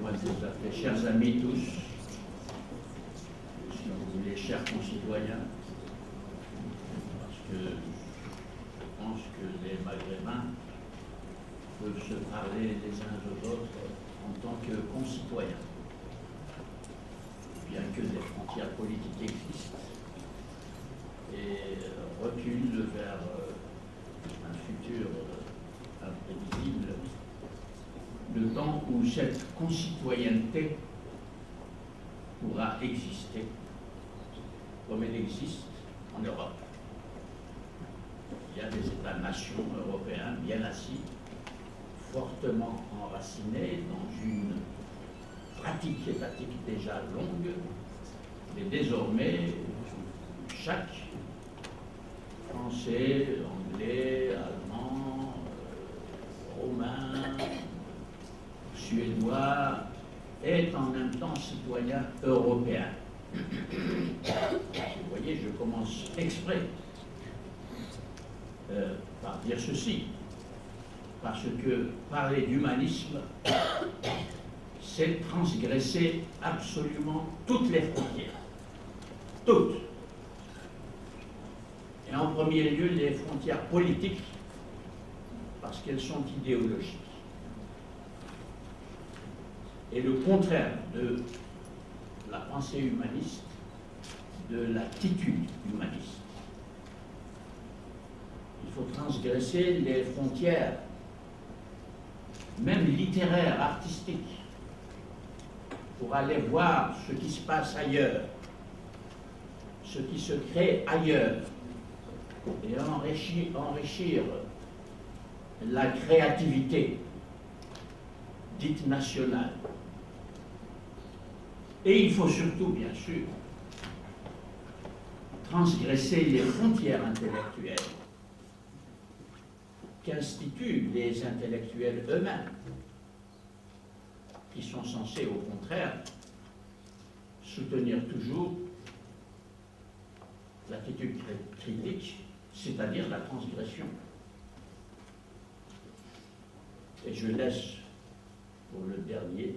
permettez-moi de vous appeler chers amis tous, si vous voulez, chers concitoyens, parce que je pense que les Maghrébins peuvent se parler les uns aux autres en tant que concitoyens, bien que des frontières politiques existent et reculent vers un futur imprévisible, le temps où cette concitoyenneté pourra exister comme elle existe en Europe. Il y a des États-nations européens bien assis, fortement enracinés dans une pratique étatique déjà longue, mais désormais chaque Français, Anglais, Allemand, Romain, Suédois est en même temps citoyen européen. Vous voyez, je commence exprès par dire ceci, parce que parler d'humanisme, c'est transgresser absolument toutes les frontières. Toutes. Et en premier lieu, les frontières politiques, parce qu'elles sont idéologiques. Et le contraire de la pensée humaniste, de l'attitude humaniste. Il faut transgresser les frontières, même littéraires, artistiques, pour aller voir ce qui se passe ailleurs, ce qui se crée ailleurs, et enrichir la créativité dite nationale. Et il faut surtout, bien sûr, transgresser les frontières intellectuelles qu'instituent les intellectuels eux-mêmes, qui sont censés, au contraire, soutenir toujours l'attitude critique, c'est-à-dire la transgression. Et je laisse pour le dernier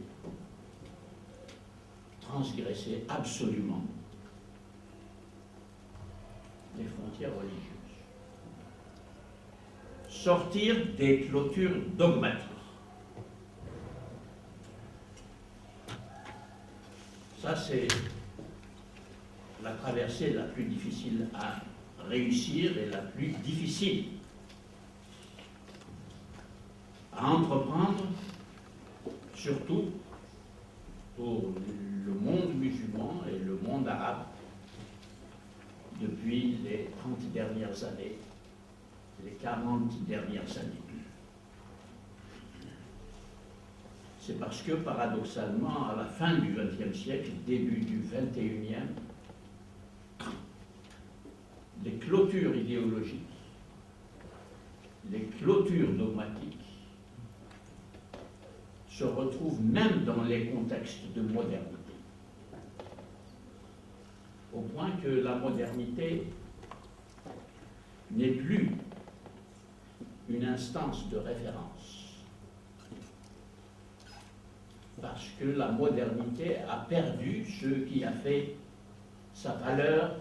transgresser absolument les frontières religieuses. Sortir des clôtures dogmatiques. Ça, c'est la traversée la plus difficile à réussir et la plus difficile à entreprendre, surtout pour le monde musulman et le monde arabe depuis les 30 dernières années, les 40 dernières années. C'est parce que, paradoxalement, à la fin du XXe siècle, début du XXIe, les clôtures idéologiques, les clôtures dogmatiques se retrouvent même dans les contextes de modernité. Au point que la modernité n'est plus une instance de référence. Parce que la modernité a perdu ce qui a fait sa valeur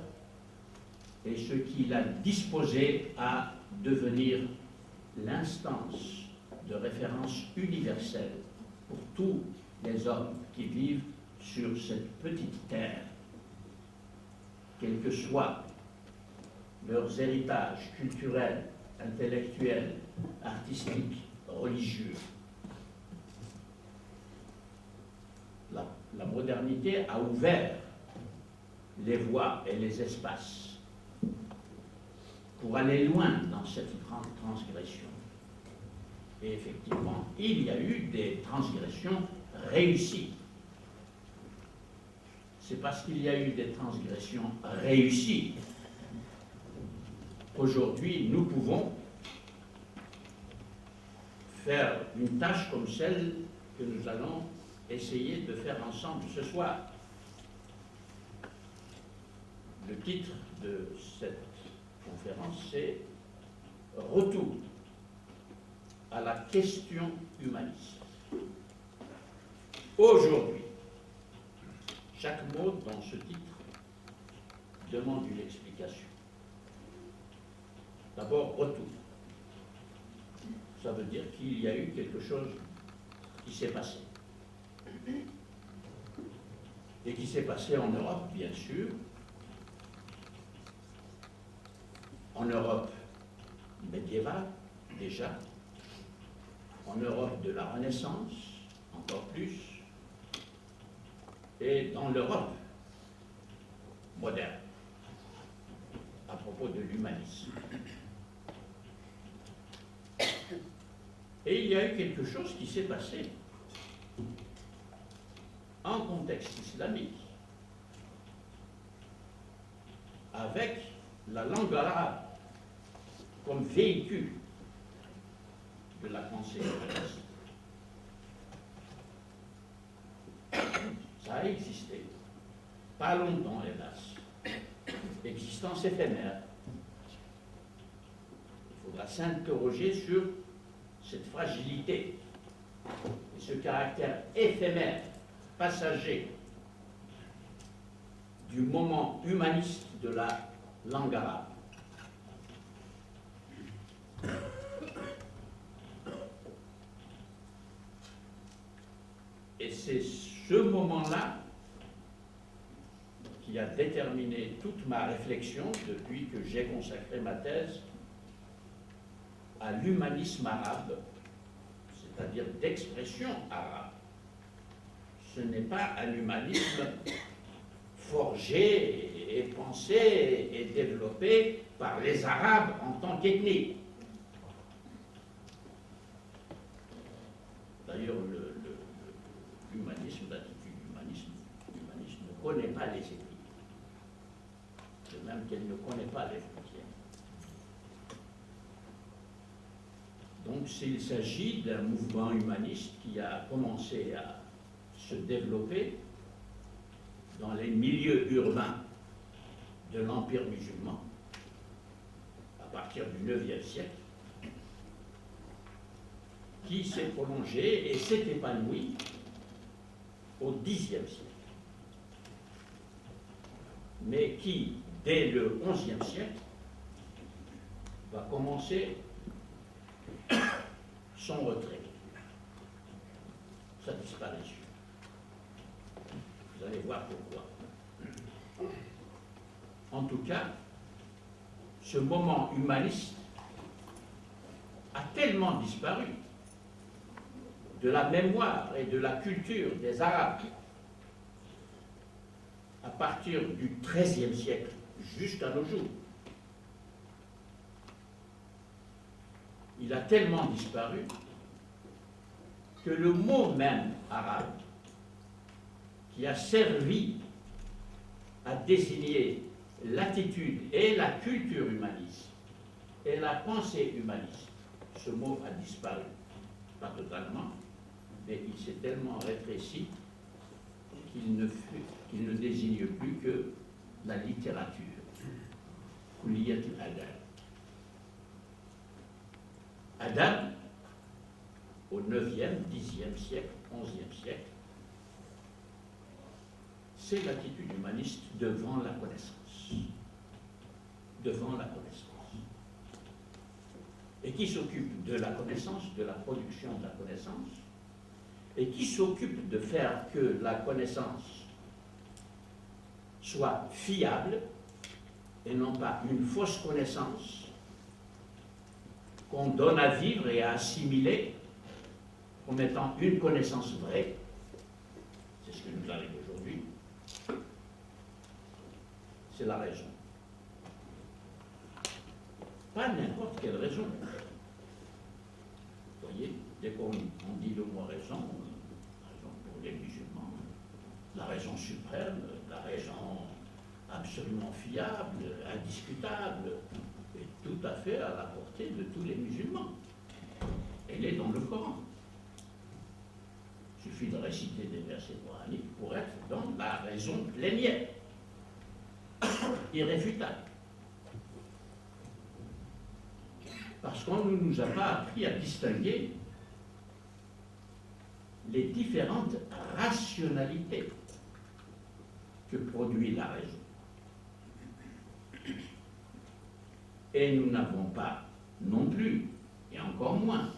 et ce qui l'a disposé à devenir l'instance de référence universelle pour tous les hommes qui vivent sur cette petite terre, quels que soient leurs héritages culturels, intellectuels, artistiques, religieux. La modernité a ouvert les voies et les espaces pour aller loin dans cette transgression. Et effectivement, il y a eu des transgressions réussies. C'est parce qu'il y a eu des transgressions réussies qu'aujourd'hui nous pouvons faire une tâche comme celle que nous allons essayer de faire ensemble ce soir. Le titre de cette conférence, c'est « Retour à la question humaniste ». Aujourd'hui, chaque mot dans ce titre demande une explication. D'abord, retour. Ça veut dire qu'il y a eu quelque chose qui s'est passé. Et qui s'est passé en Europe, bien sûr. En Europe médiévale, déjà. En Europe de la Renaissance, encore plus. Et dans l'Europe moderne, à propos de l'humanisme. Et il y a eu quelque chose qui s'est passé en contexte islamique, avec la langue arabe comme véhicule de la pensée humaniste. Ça a existé, pas longtemps hélas, existence éphémère. Il faudra s'interroger sur cette fragilité et ce caractère éphémère, passager du moment humaniste de la langue arabe. Et c'est ce moment-là qui a déterminé toute ma réflexion depuis que j'ai consacré ma thèse à l'humanisme arabe, c'est-à-dire d'expression arabe. Ce n'est pas un humanisme forgé et pensé et développé par les Arabes en tant qu'ethnie. D'ailleurs, l'humanisme, l'attitude humaniste ne connaît pas les ethnies, de même qu'elle ne connaît pas les frontières. Donc, s'il s'agit d'un mouvement humaniste qui a commencé à se développer dans les milieux urbains de l'Empire musulman à partir du IXe siècle, qui s'est prolongé et s'est épanoui au Xe siècle, mais qui, dès le XIe siècle, va commencer son retrait, sa disparition. Vous allez voir pourquoi. En tout cas, ce moment humaniste a tellement disparu de la mémoire et de la culture des Arabes à partir du XIIIe siècle jusqu'à nos jours. Il a tellement disparu que le mot même arabe qui a servi à désigner l'attitude et la culture humaniste et la pensée humaniste, ce mot a disparu, pas totalement, mais il s'est tellement rétréci qu'il ne désigne plus que la littérature, Kulliyat al-Adab. Adab, au IXe, Xe siècle, XIe siècle, c'est l'attitude humaniste devant la connaissance. Devant la connaissance. Et qui s'occupe de la connaissance, de la production de la connaissance, et qui s'occupe de faire que la connaissance soit fiable, et non pas une fausse connaissance qu'on donne à vivre et à assimiler comme étant une connaissance vraie. C'est ce qui nous arrive aujourd'hui. C'est la raison. Pas n'importe quelle raison. Vous voyez, dès qu'on dit le mot raison pour les musulmans, la raison suprême, la raison absolument fiable, indiscutable, est tout à fait à la portée de tous les musulmans. Elle est dans le Coran. Il suffit de réciter des versets coraniques pour être dans la raison plénière, irréfutable. Parce qu'on ne nous a pas appris à distinguer les différentes rationalités que produit la raison. Et nous n'avons pas non plus, et encore moins,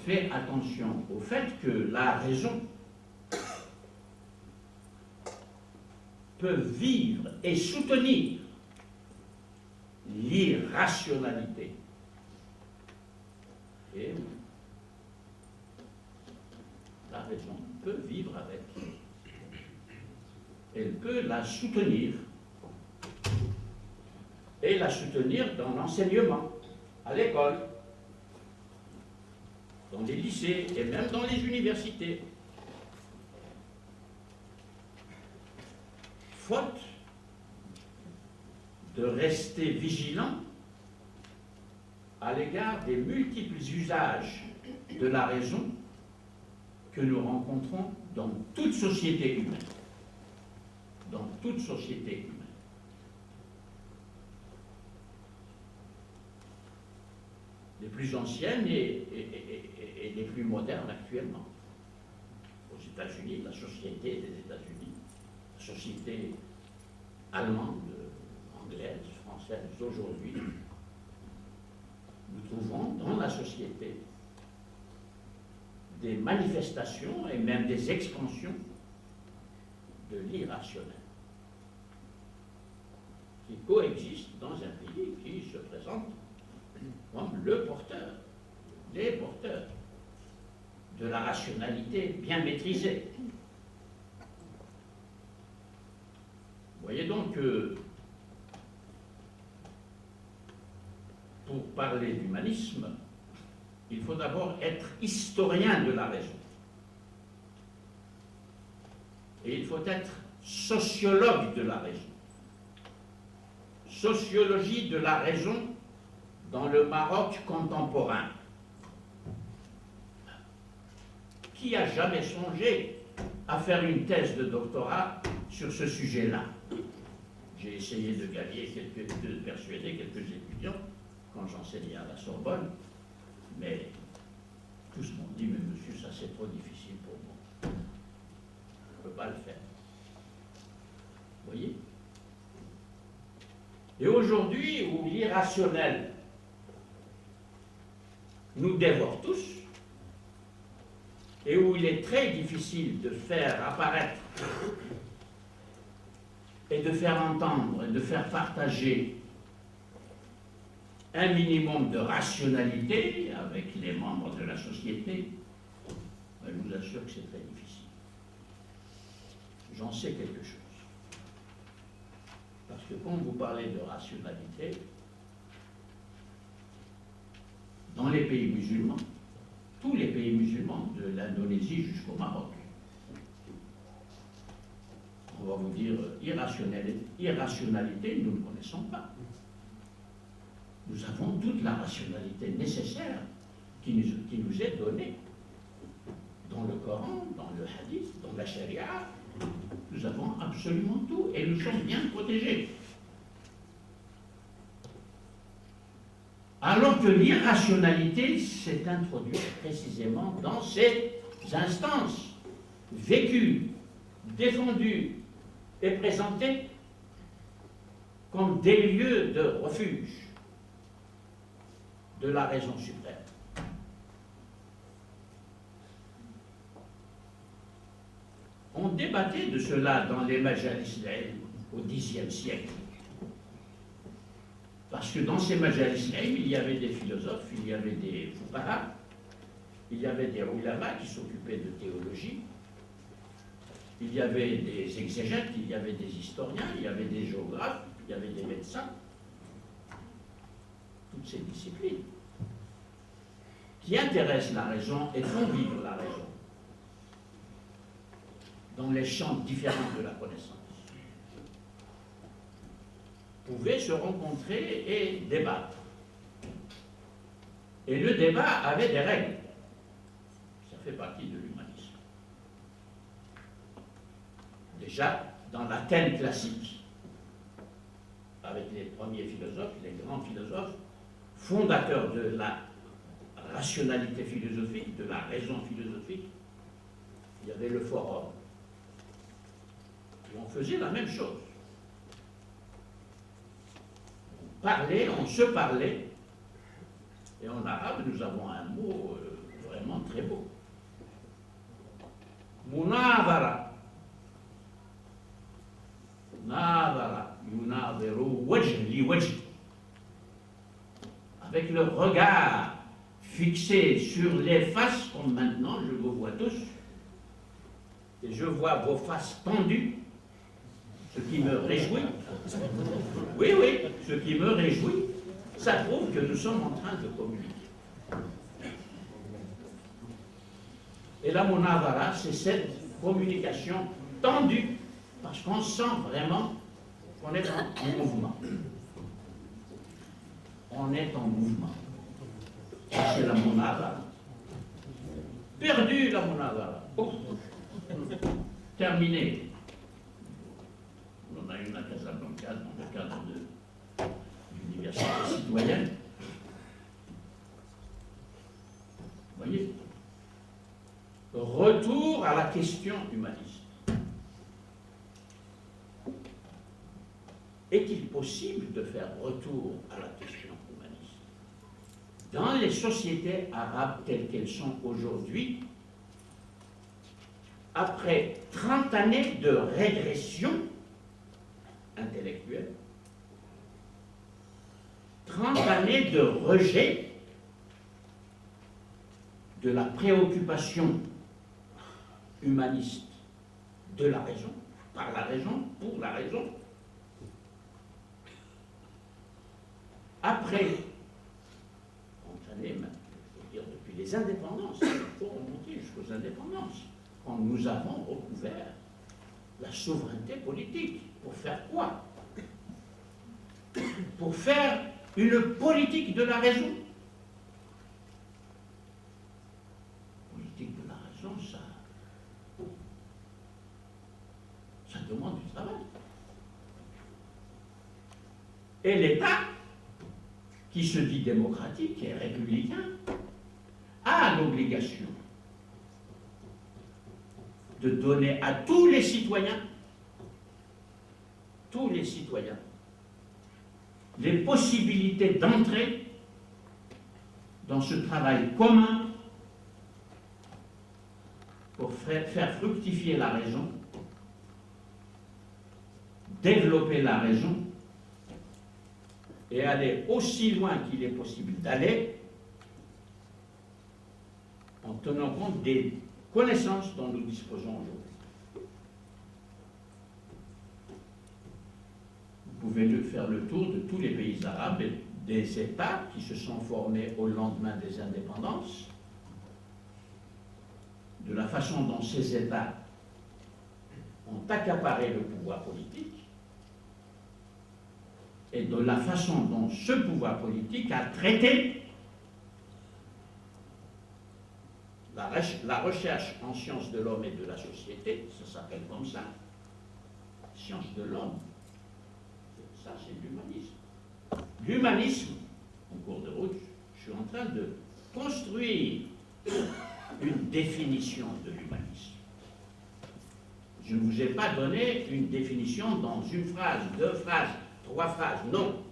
fait attention au fait que la raison peut vivre et soutenir l'irrationalité. Et la raison peut vivre avec. Elle peut la soutenir. Et la soutenir dans l'enseignement, à l'école, dans les lycées et même dans les universités. Faute de rester vigilant à l'égard des multiples usages de la raison que nous rencontrons dans toute société humaine. Dans toute société humaine. Les plus anciennes et les plus modernes actuellement. Aux États-Unis, la société des États-Unis, la société allemande, anglaise, française, aujourd'hui, nous trouvons dans la société des manifestations et même des expansions de l'irrationnel qui coexistent dans un pays qui se présente comme les porteurs de la rationalité bien maîtrisée. Vous voyez donc que pour parler d'humanisme, il faut d'abord être historien de la raison. Et il faut être sociologue de la raison. Sociologie de la raison dans le Maroc contemporain. Qui a jamais songé à faire une thèse de doctorat sur ce sujet-là? J'ai essayé de persuader quelques étudiants quand j'enseignais à la Sorbonne, mais tous m'ont dit, mais monsieur, ça c'est trop difficile pour moi. Je ne peux pas le faire. Vous voyez? Et aujourd'hui, où l'irrationnel nous dévore tous, et où il est très difficile de faire apparaître et de faire entendre et de faire partager un minimum de rationalité avec les membres de la société, je vous assure que c'est très difficile. J'en sais quelque chose. Parce que quand vous parlez de rationalité, dans les pays musulmans, tous les pays musulmans, de l'Indonésie jusqu'au Maroc, on va vous dire irrationalité, nous ne connaissons pas. Nous avons toute la rationalité nécessaire qui nous est donnée dans le Coran, dans le Hadith, dans la Sharia. Nous avons absolument tout et nous sommes bien protégés. Alors que l'irrationalité s'est introduite précisément dans ces instances vécues, défendues et présentées comme des lieux de refuge de la raison suprême. On débattait de cela dans les majalis au Xe siècle. Parce que dans ces majalis il y avait des philosophes, il y avait des fuqaha, il y avait des ulama qui s'occupaient de théologie, il y avait des exégètes, il y avait des historiens, il y avait des géographes, il y avait des médecins. Toutes ces disciplines qui intéressent la raison et font vivre la raison dans les champs différents de la connaissance, pouvaient se rencontrer et débattre. Et le débat avait des règles. Ça fait partie de l'humanisme. Déjà, dans l'Athènes classique, avec les premiers philosophes, les grands philosophes, fondateurs de la rationalité philosophique, de la raison philosophique, il y avait le forum, où on faisait la même chose. On parlait, on se parlait, et en arabe, nous avons un mot vraiment très beau. Munavara. Navara, yunaviru, wajh li wajh. Avec le regard fixé sur les faces, comme maintenant je vous vois tous, et je vois vos faces tendues, ce qui me réjouit. Oui, oui, ce qui me réjouit, ça prouve que nous sommes en train de communiquer. Et la munavara, c'est cette communication tendue, parce qu'on sent vraiment qu'on est en mouvement. On est en mouvement. C'est la munavara. Perdu la munavara. Oh. Terminé. On a une à Casablanca dans le cadre de l'université citoyenne. Vous voyez? Retour à la question humaniste. Est-il possible de faire retour à la question humaniste? Dans les sociétés arabes telles qu'elles sont aujourd'hui, après 30 années de régression intellectuelle, 30 années de rejet de la préoccupation humaniste de la raison, par la raison, pour la raison, après 30 années, je veux dire depuis les indépendances, il faut remonter jusqu'aux indépendances, quand nous avons recouvert la souveraineté politique. Pour faire quoi? Pour faire une politique de la raison. Politique de la raison, ça demande du travail. Et l'État, qui se dit démocratique et républicain, a l'obligation de donner à tous les citoyens, les possibilités d'entrer dans ce travail commun pour faire fructifier la raison, développer la raison et aller aussi loin qu'il est possible d'aller en tenant compte des connaissances dont nous disposons aujourd'hui. Vous pouvez faire le tour de tous les pays arabes et des États qui se sont formés au lendemain des indépendances, de la façon dont ces États ont accaparé le pouvoir politique et de la façon dont ce pouvoir politique a traité la recherche en sciences de l'homme et de la société, ça s'appelle comme ça, sciences de l'homme, ça c'est l'humanisme. L'humanisme, en cours de route, je suis en train de construire une définition de l'humanisme. Je ne vous ai pas donné une définition dans une phrase, 2 phrases, 3 phrases, non.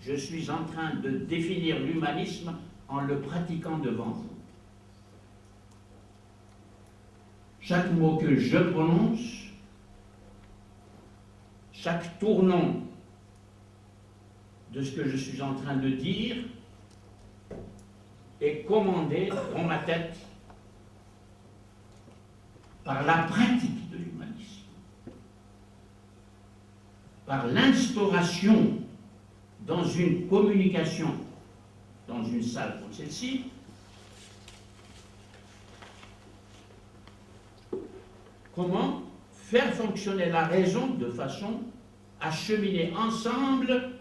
Je suis en train de définir l'humanisme en le pratiquant devant vous. Chaque mot que je prononce, chaque tournant de ce que je suis en train de dire est commandé dans ma tête par la pratique de l'humanisme, par l'instauration dans une communication, dans une salle comme celle-ci, comment faire fonctionner la raison de façon à cheminer ensemble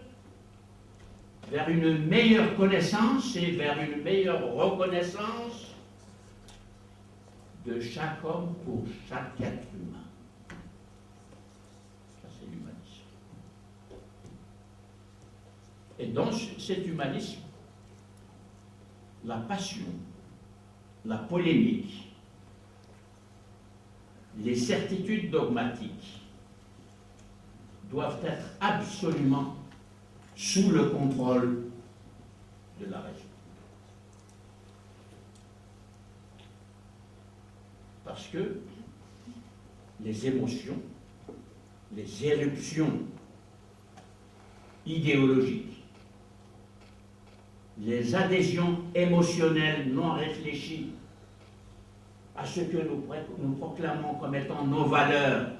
vers une meilleure connaissance et vers une meilleure reconnaissance de chaque homme pour chaque être humain. Ça, c'est l'humanisme. Et dans cet humanisme, la passion, la polémique, les certitudes dogmatiques doivent être absolument sous le contrôle de la raison. Parce que les émotions, les éruptions idéologiques, les adhésions émotionnelles non réfléchies à ce que nous proclamons comme étant nos valeurs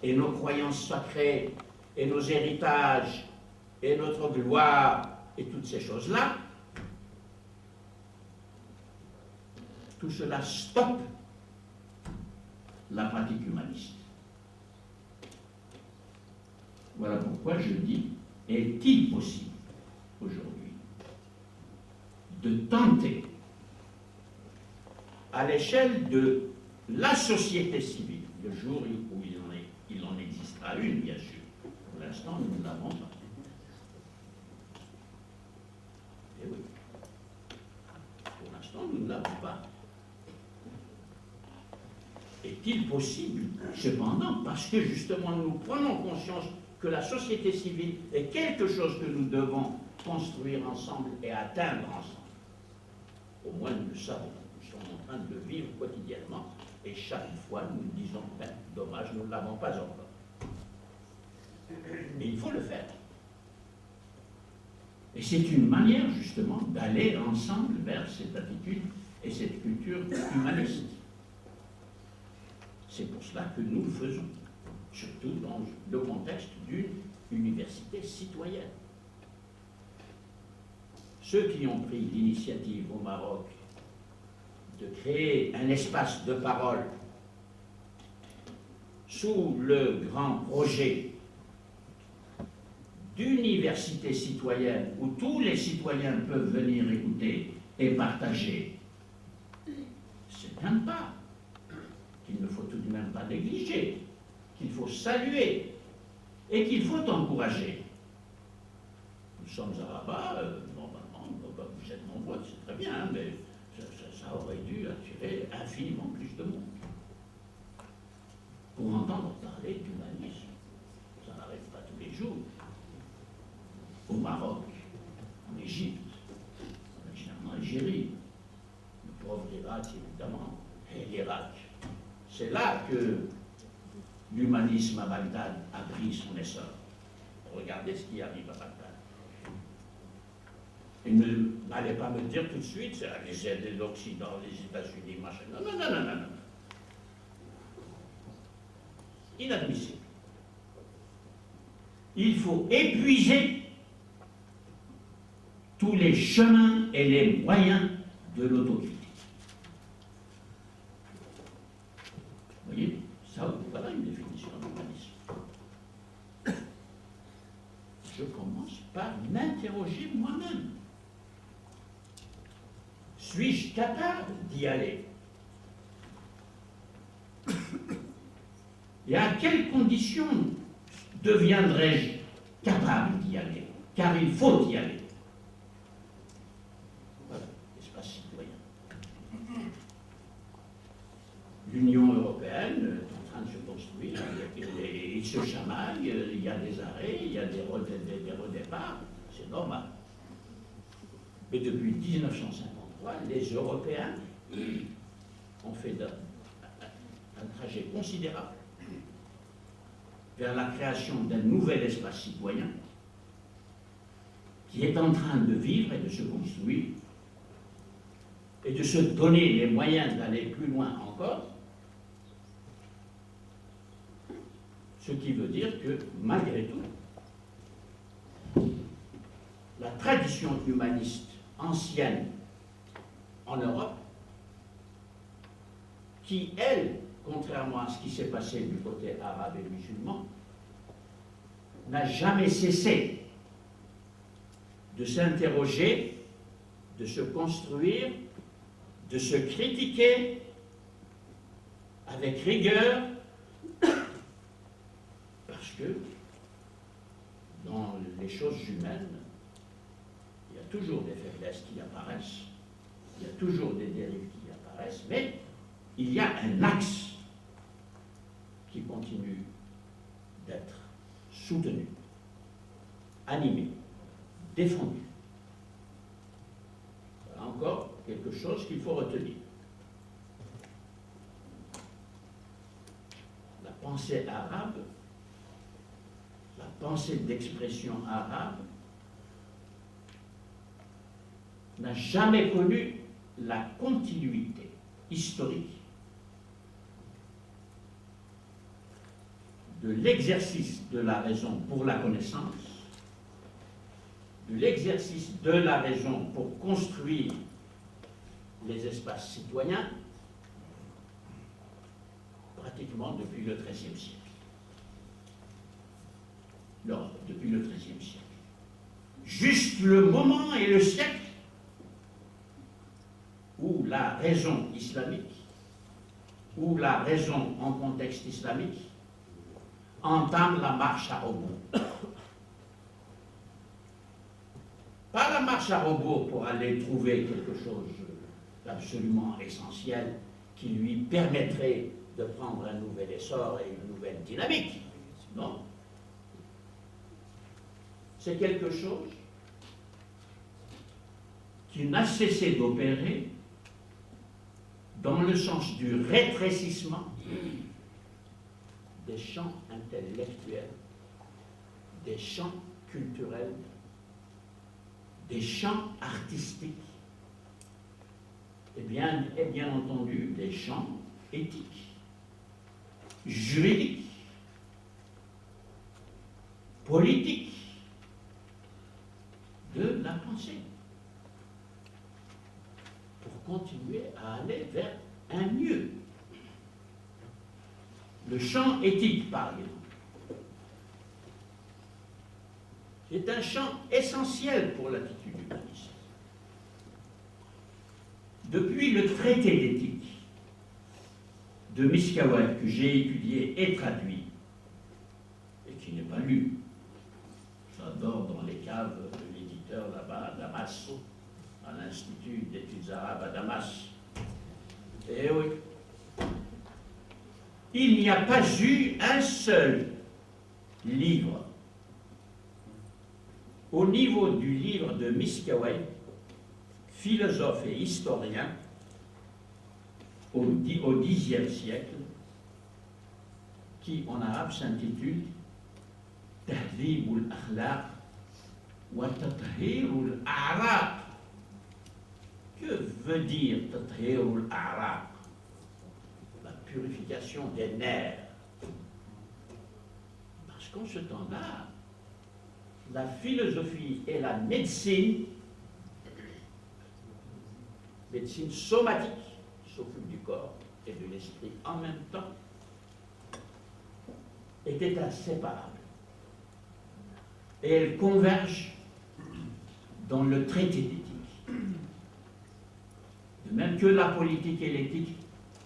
et nos croyances sacrées et nos héritages et notre gloire et toutes ces choses-là, tout cela stoppe la pratique humaniste. Voilà pourquoi je dis, est-il possible aujourd'hui de tenter à l'échelle de la société civile, le jour où il en existera une, bien sûr. Pour l'instant, nous ne l'avons pas. Et oui. Pour l'instant, nous ne l'avons pas. Est-il possible, cependant, parce que justement nous prenons conscience que la société civile est quelque chose que nous devons construire ensemble et atteindre ensemble. Au moins nous le savons, nous sommes en train de le vivre quotidiennement et chaque fois nous nous disons, ben, dommage, nous ne l'avons pas encore. Mais il faut le faire. Et c'est une manière justement d'aller ensemble vers cette attitude et cette culture humaniste. C'est pour cela que nous le faisons, surtout dans le contexte d'une université citoyenne. Ceux qui ont pris l'initiative au Maroc de créer un espace de parole sous le grand projet d'université citoyenne où tous les citoyens peuvent venir écouter et partager, c'est un pas qu'il ne faut tout de même pas négliger, qu'il faut saluer et qu'il faut encourager. Nous sommes à Rabat, normalement, vous êtes nombreux, c'est très bien, hein, mais ça aurait dû attirer infiniment plus de monde. Pour entendre parler d'humanisme, ça n'arrive pas tous les jours. Au Maroc, en Égypte, en Algérie, le pauvre Irak évidemment, et l'Irak. C'est là que l'humanisme à Bagdad a pris son essor. Regardez ce qui arrive à Bagdad. Et n'allez pas me dire tout de suite, c'est les aides de l'Occident, les États-Unis, machin. Non, non, non, non, non, non. Inadmissible. Il faut épuiser tous les chemins et les moyens de l'autocritique. Vous voyez, ça, voilà une définition de l'humanisme. Je commence par m'interroger moi-même. Suis-je capable d'y aller? Et à quelles conditions deviendrai-je capable d'y aller? Car il faut y aller. Voilà, l'espace citoyen. L'Union européenne est en train de se construire, il se chamaille, il y a des arrêts, il y a des redéparts, c'est normal. Mais depuis 1953, les Européens ont fait un trajet considérable vers la création d'un nouvel espace citoyen qui est en train de vivre et de se construire et de se donner les moyens d'aller plus loin encore, ce qui veut dire que, malgré tout, la tradition humaniste ancienne en Europe, qui, elle, contrairement à ce qui s'est passé du côté arabe et musulman, n'a jamais cessé de s'interroger, de se construire, de se critiquer avec rigueur, parce que dans les choses humaines, il y a toujours des faiblesses qui apparaissent, il y a toujours des dérives qui apparaissent, mais il y a un axe qui continue d'être soutenu, animé, défendu. Voilà encore quelque chose qu'il faut retenir. La pensée arabe, la pensée d'expression arabe n'a jamais connu la continuité historique de l'exercice de la raison pour la connaissance, de l'exercice de la raison pour construire les espaces citoyens, pratiquement depuis le XIIIe siècle. Non, depuis le XIIIe siècle. Juste le moment et le siècle où la raison islamique, où la raison en contexte islamique, entame la marche à rebours. Pas la marche à rebours pour aller trouver quelque chose d'absolument essentiel qui lui permettrait de prendre un nouvel essor et une nouvelle dynamique. Non. C'est quelque chose qui n'a cessé d'opérer dans le sens du rétrécissement des champs intellectuels, des champs culturels, des champs artistiques, et bien entendu des champs éthiques, juridiques, politiques, de la pensée, pour continuer à aller vers un mieux. Le champ éthique, par exemple, est un champ essentiel pour l'attitude humaniste. Depuis le traité d'éthique de Miskawayh, que j'ai étudié et traduit, et qui n'est pas lu, ça dort dans les caves de l'éditeur là-bas à Damas, à l'Institut d'études arabes à Damas. Et oui, il n'y a pas eu un seul livre au niveau du livre de Miskawayh, philosophe et historien, au Xe siècle, qui en arabe s'intitule Tahdhib al-Akhlaq wa Tathhir al-A'raq. Que veut dire Tathhir al-A'raq? La purification des nerfs. Parce qu'en ce temps-là, la philosophie et la médecine somatique, qui s'occupe du corps et de l'esprit en même temps, étaient inséparables. Et elles convergent dans le traité d'éthique. De même que la politique et l'éthique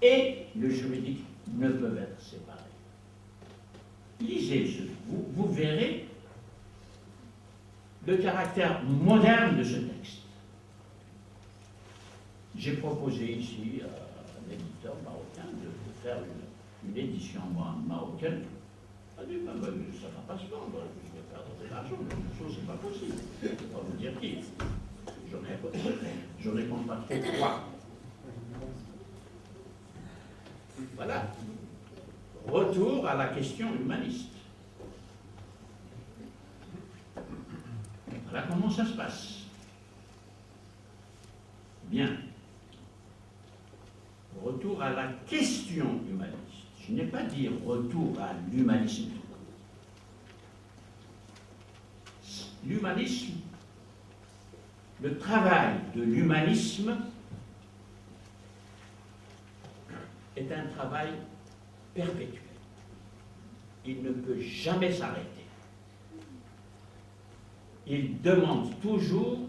et le juridique ne peuvent être séparés. Lisez, vous verrez le caractère moderne de ce texte. J'ai proposé ici à un éditeur marocain de faire une édition marocaine. Il a dit, ça ne va pas se vendre, je vais perdre de l'argent, ce n'est pas possible. Je ne peux pas vous dire qui. J'en ai contacté 3. Voilà. Retour à la question humaniste. Voilà comment ça se passe. Bien. Retour à la question humaniste. Je n'ai pas dit retour à l'humanisme. L'humanisme, le travail de l'humanisme est un travail perpétuel. Il ne peut jamais s'arrêter. Il demande toujours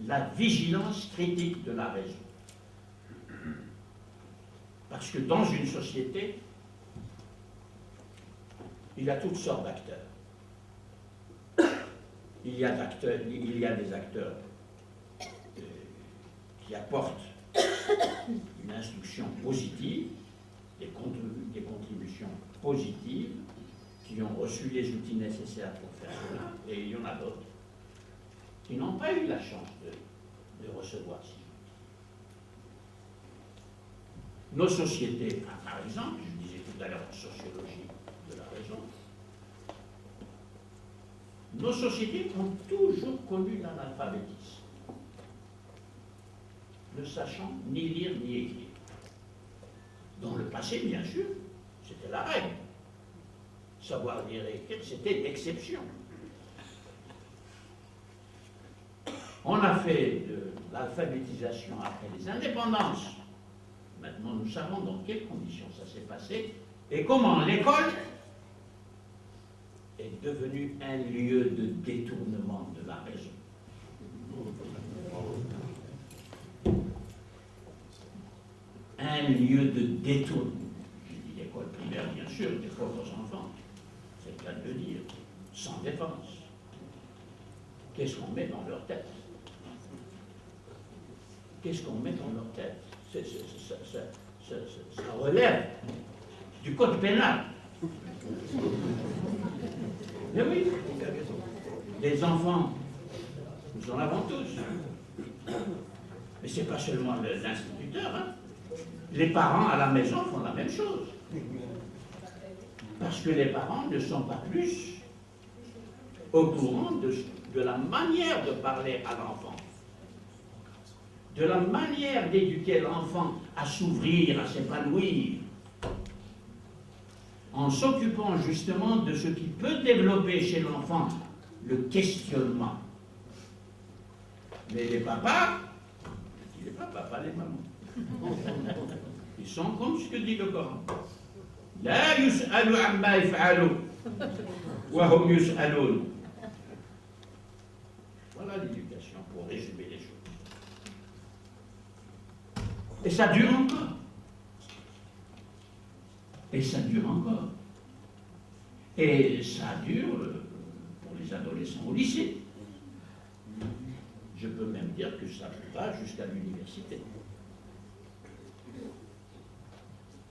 la vigilance critique de la raison. Parce que dans une société, il y a toutes sortes d'acteurs. Il y a des acteurs qui apportent une instruction positive, des contributions positives, qui ont reçu les outils nécessaires pour faire cela, et il y en a d'autres qui n'ont pas eu la chance de recevoir ces outils. Nos sociétés, par exemple, je disais tout à l'heure en sociologie de la raison, nos sociétés ont toujours connu l'analphabétisme, ne sachant ni lire ni écrire. Dans le passé, bien sûr, c'était la règle. Savoir lire et écrire, c'était l'exception. On a fait de l'alphabétisation après les indépendances. Maintenant, nous savons dans quelles conditions ça s'est passé et comment l'école est devenue un lieu de détournement de la raison. Un lieu de détournement. Je dis l'école primaire, bien sûr, des pauvres enfants. C'est le cas de le dire. Sans défense. Qu'est-ce qu'on met dans leur tête? Qu'est-ce qu'on met dans leur tête? Ça relève du code pénal. Mais oui, les enfants, nous en avons tous. Mais ce n'est pas seulement l'instituteur. Hein. Les parents à la maison font la même chose. Parce que les parents ne sont pas plus au courant de la manière de parler à l'enfant, de la manière d'éduquer l'enfant à s'ouvrir, à s'épanouir, en s'occupant justement de ce qui peut développer chez l'enfant le questionnement. Mais les papas, je dis les papas, pas les mamans, ils sont comme ce que dit le Coran. La yus'alu amma yaf'alu wa hum yus'alun. Voilà l'éducation pour résumer les choses. Et ça dure encore. Et ça dure encore. Et ça dure pour les adolescents au lycée. Je peux même dire que ça va jusqu'à l'université.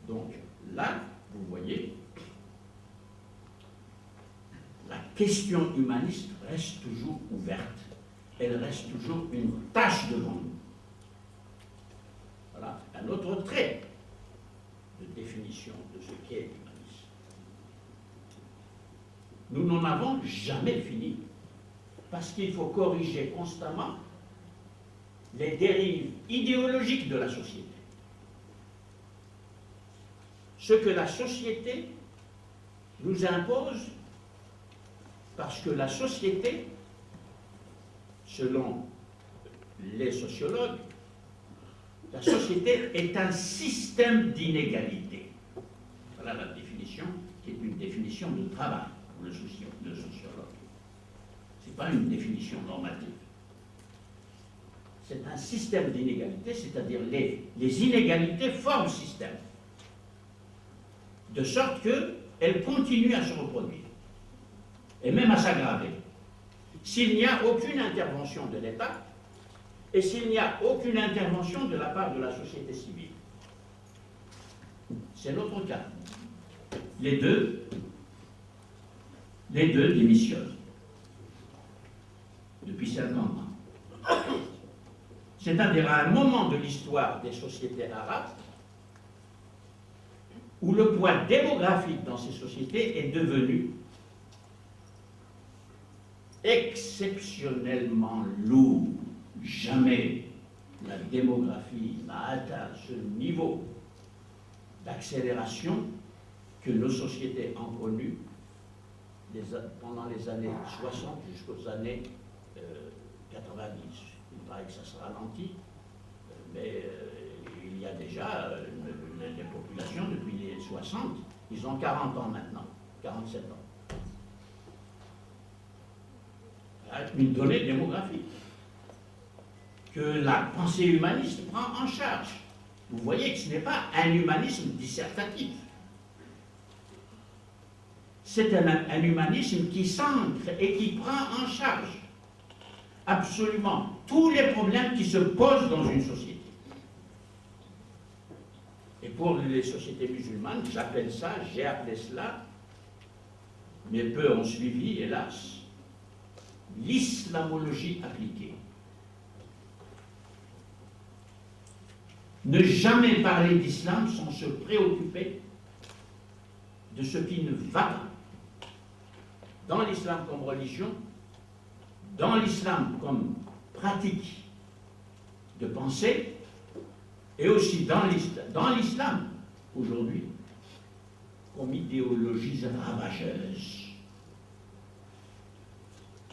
Donc là, vous voyez, la question humaniste reste toujours ouverte. Elle reste toujours une tâche devant nous. Voilà un autre trait de définition de ce qu'est l'humanisme. Nous n'en avons jamais fini, parce qu'il faut corriger constamment les dérives idéologiques de la société. Ce que la société nous impose, parce que la société, selon les sociologues, la société est un système d'inégalité. Voilà la définition, qui est une définition de travail pour le sociologue. Ce n'est pas une définition normative. C'est un système d'inégalité, c'est-à-dire les inégalités forment système. De sorte qu'elles continuent à se reproduire, et même à s'aggraver. S'il n'y a aucune intervention de l'État, et s'il n'y a aucune intervention de la part de la société civile. C'est notre cas. Les deux démissionnent depuis 50 ans. C'est-à-dire à un moment de l'histoire des sociétés arabes où le poids démographique dans ces sociétés est devenu exceptionnellement lourd. Jamais la démographie n'a atteint ce niveau d'accélération que nos sociétés ont connu pendant les années 60 jusqu'aux années 90. Il paraît que ça se ralentit, mais il y a déjà des populations depuis les 60, ils ont 40 ans maintenant, 47 ans. Une donnée démographique que la pensée humaniste prend en charge. Vous voyez que ce n'est pas un humanisme dissertatif. C'est un humanisme qui s'ancre et qui prend en charge absolument tous les problèmes qui se posent dans une société. Et pour les sociétés musulmanes, j'appelle ça, j'ai appelé cela, mais peu ont suivi, hélas, l'islamologie appliquée. Ne jamais parler d'islam sans se préoccuper de ce qui ne va pas dans l'islam comme religion, dans l'islam comme pratique de pensée, et aussi dans l'islam aujourd'hui comme idéologie ravageuse.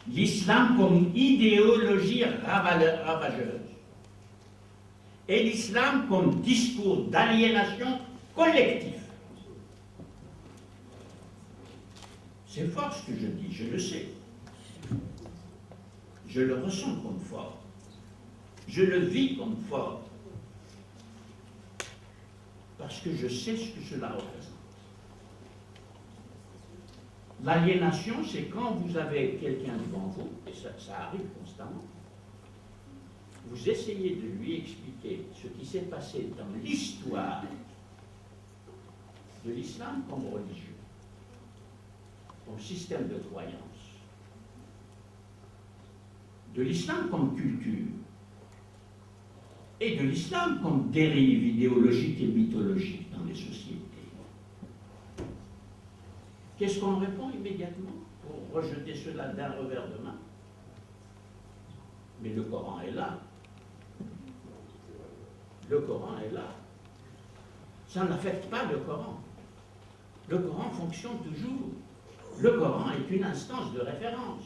L'islam comme idéologie ravageuse. Et l'islam comme discours d'aliénation collective. C'est fort ce que je dis, je le sais. Je le ressens comme fort. Je le vis comme fort. Parce que je sais ce que cela représente. L'aliénation, c'est quand vous avez quelqu'un devant vous, et ça arrive constamment, vous essayez de lui expliquer ce qui s'est passé dans l'histoire de l'islam comme religion, comme système de croyance, de l'islam comme culture, et de l'islam comme dérive idéologique et mythologique dans les sociétés. Qu'est-ce qu'on répond immédiatement pour rejeter cela d'un revers de main? Mais le Coran est là. Le Coran est là. Ça n'affecte pas le Coran. Le Coran fonctionne toujours. Le Coran est une instance de référence.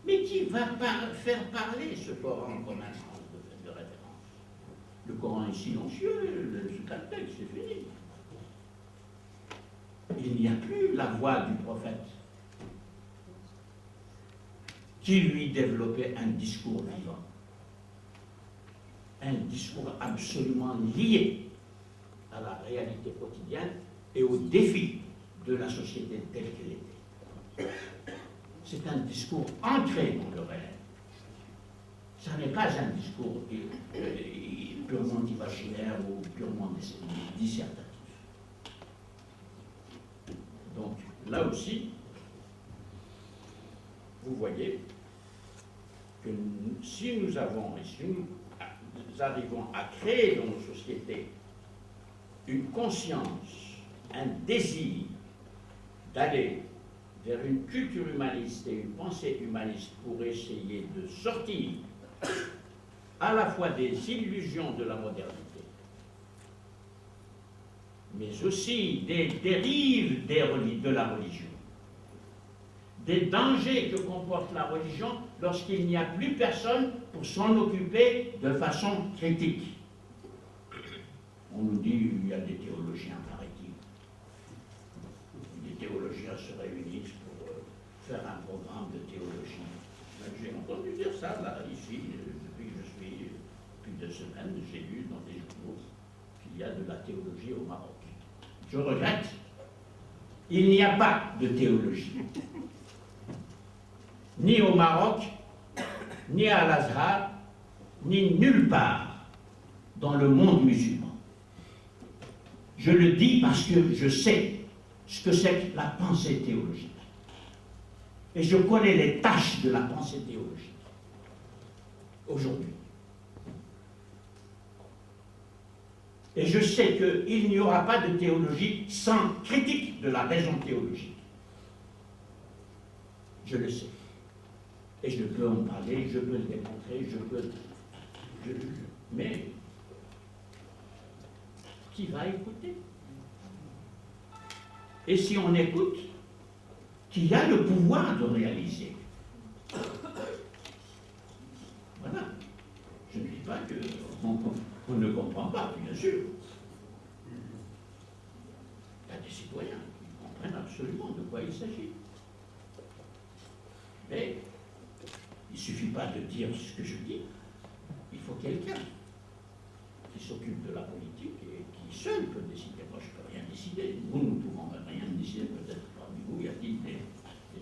Mais qui va faire parler ce Coran comme instance de référence? Le Coran est silencieux, c'est un texte, c'est fini. Il n'y a plus la voix du prophète qui lui développait un discours vivant, un discours absolument lié à la réalité quotidienne et aux défis de la société telle qu'elle était. C'est un discours ancré dans le réel. Ce n'est pas un discours purement imaginaire ou purement dissertatif. Donc, là aussi, vous voyez que si nous avons, et si nous arrivons à créer dans nos sociétés une conscience, un désir d'aller vers une culture humaniste et une pensée humaniste pour essayer de sortir à la fois des illusions de la modernité, mais aussi des dérives de la religion, des dangers que comporte la religion lorsqu'il n'y a plus personne pour s'en occuper de façon critique. On nous dit qu'il y a des théologiens, paraît-il. Les théologiens se réunissent pour faire un programme de théologie. J'ai entendu dire ça, là, ici, depuis que je suis, depuis 2 semaines, j'ai lu dans des journaux qu'il y a de la théologie au Maroc. Je regrette, il n'y a pas de théologie. Ni au Maroc, ni à l'Azhar, ni nulle part dans le monde musulman. Je le dis parce que je sais ce que c'est que la pensée théologique. Et je connais les tâches de la pensée théologique aujourd'hui. Et je sais qu'il n'y aura pas de théologie sans critique de la raison théologique. Je le sais. Et je peux en parler, je peux le démontrer, mais qui va écouter? Et si on écoute, qui a le pouvoir de réaliser? Voilà. Je ne dis pas qu'on ne comprend pas, bien sûr. Il y a des citoyens qui comprennent absolument de quoi il s'agit. Mais il ne suffit pas de dire ce que je dis. Il faut quelqu'un qui s'occupe de la politique et qui seul peut décider. Moi, je ne peux rien décider. Nous ne pouvons rien décider. Peut-être parmi vous, il y a-t-il des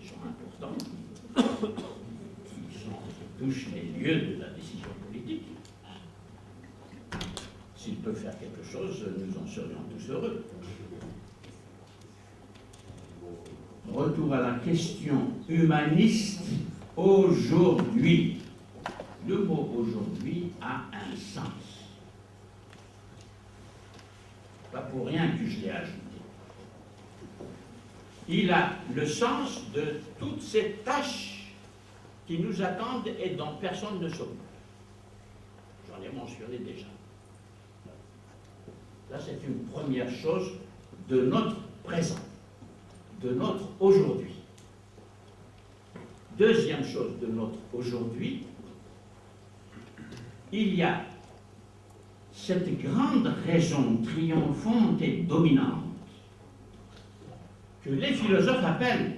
gens importants qui touchent les lieux de la décision politique. S'ils peuvent peut faire quelque chose, nous en serions tous heureux. Retour à la question humaniste aujourd'hui. Le mot aujourd'hui a un sens. Pas pour rien que je l'ai ajouté. Il a le sens de toutes ces tâches qui nous attendent et dont personne ne s'occupe. J'en ai mentionné déjà. Là, c'est une première chose de notre présent, de notre aujourd'hui. Deuxième chose de notre aujourd'hui, il y a cette grande raison triomphante et dominante que les philosophes appellent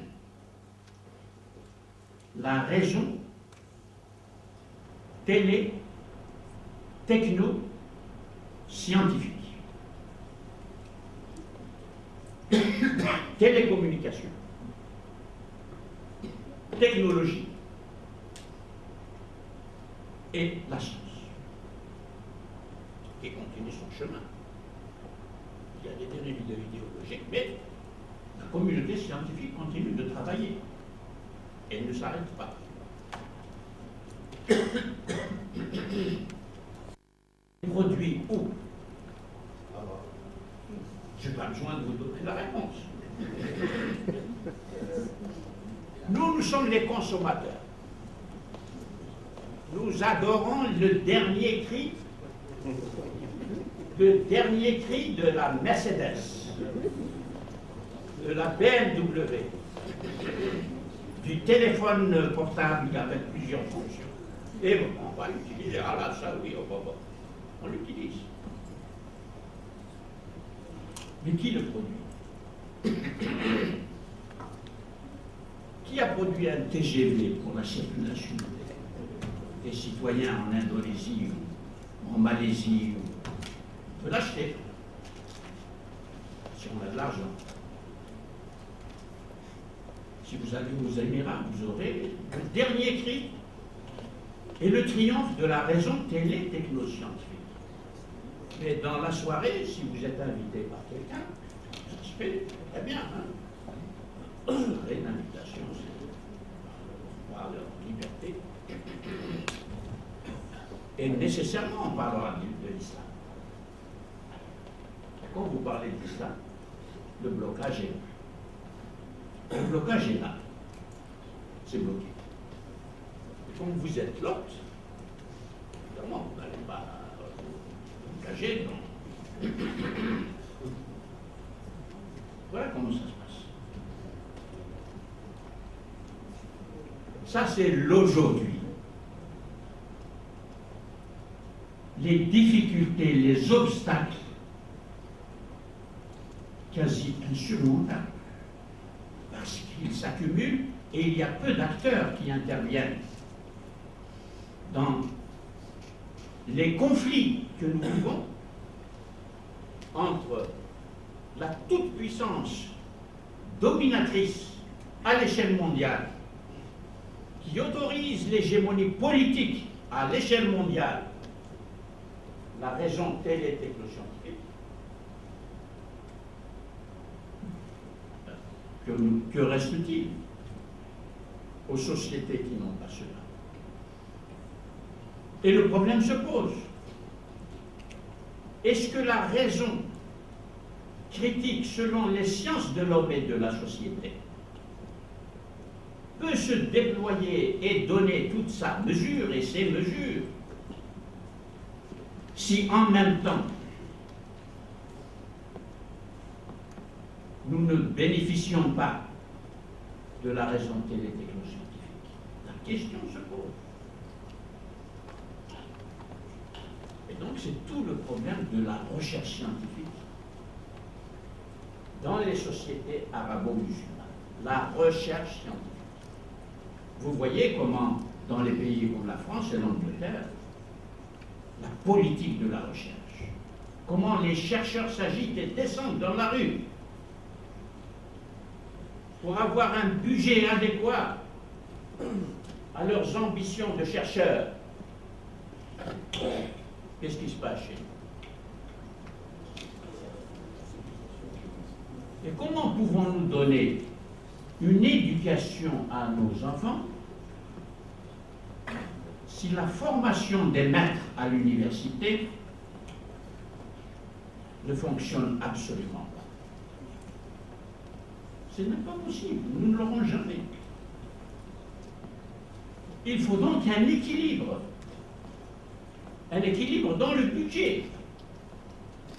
la raison techno-scientifique. Télécommunication, technologie et la science, qui continue son chemin. Il y a des dérives idéologiques, mais la communauté scientifique continue de travailler. Elle ne s'arrête pas. Produit où? Je n'ai pas besoin de vous donner la réponse. Nous sommes les consommateurs. Nous adorons le dernier cri de la Mercedes, de la BMW, du téléphone portable avec plusieurs fonctions. Et bon, on va l'utiliser. Ah là, ça oui, on l'utilise. Mais qui le produit? Qui a produit un TGV pour la circulation des citoyens en Indonésie ou en Malaisie? On peut l'acheter, si on a de l'argent. Si vous allez aux Émirats, vous aurez le dernier cri et le triomphe de la raison télé-technoscientifique. Mais dans la soirée, si vous êtes invité par quelqu'un, ça se fait très bien. Une invitation, c'est par leur liberté. Et nécessairement, on parlera de l'islam. Quand vous parlez de l'islam, le blocage est là. Le blocage est là. C'est bloqué. Et comme vous êtes l'hôte, évidemment, vous n'allez pas vous cacher. Voilà comment ça se passe. Ça, c'est l'aujourd'hui. Les difficultés, les obstacles quasi insurmontables, parce qu'ils s'accumulent et il y a peu d'acteurs qui interviennent dans les conflits que nous vivons entre la toute-puissance dominatrice à l'échelle mondiale qui autorise l'hégémonie politique à l'échelle mondiale, la raison télé-technoscientifique, que reste-t-il aux sociétés qui n'ont pas cela? Et le problème se pose. Est-ce que la raison critique selon les sciences de l'homme et de la société peut se déployer et donner toute sa mesure et ses mesures si en même temps nous ne bénéficions pas de la raison télé-technoscientifique? La question se pose. Et donc c'est tout le problème de la recherche scientifique dans les sociétés arabo-musulmanes. La recherche scientifique. Vous voyez comment, dans les pays comme la France et l'Angleterre, la politique de la recherche, comment les chercheurs s'agitent et descendent dans la rue pour avoir un budget adéquat à leurs ambitions de chercheurs. Qu'est-ce qui se passe chez nous? Et comment pouvons-nous donner une éducation à nos enfants si la formation des maîtres à l'université ne fonctionne absolument pas? Ce n'est pas possible, nous ne l'aurons jamais. Il faut donc un équilibre dans le budget,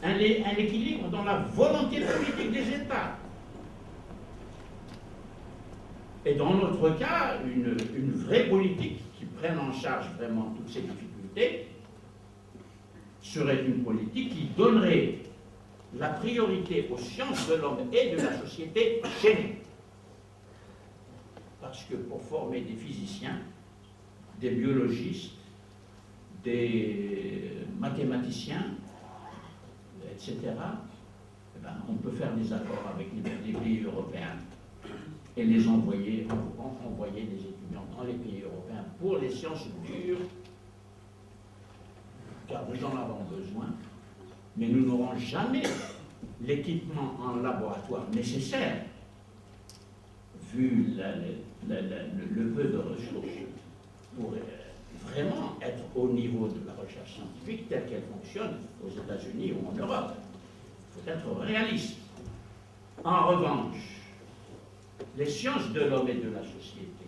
un équilibre dans la volonté politique des États. Et dans notre cas, une vraie politique qui prenne en charge vraiment toutes ces difficultés serait une politique qui donnerait la priorité aux sciences de l'homme et de la société chez nous. Parce que pour former des physiciens, des biologistes, des mathématiciens, etc., eh ben, on peut faire des accords avec les pays européens et les envoyer des étudiants dans les pays européens pour les sciences dures, car nous en avons besoin, mais nous n'aurons jamais l'équipement en laboratoire nécessaire, vu le peu de ressources, pour vraiment être au niveau de la recherche scientifique telle qu'elle fonctionne aux États-Unis ou en Europe. Il faut être réaliste. En revanche, les sciences de l'homme et de la société,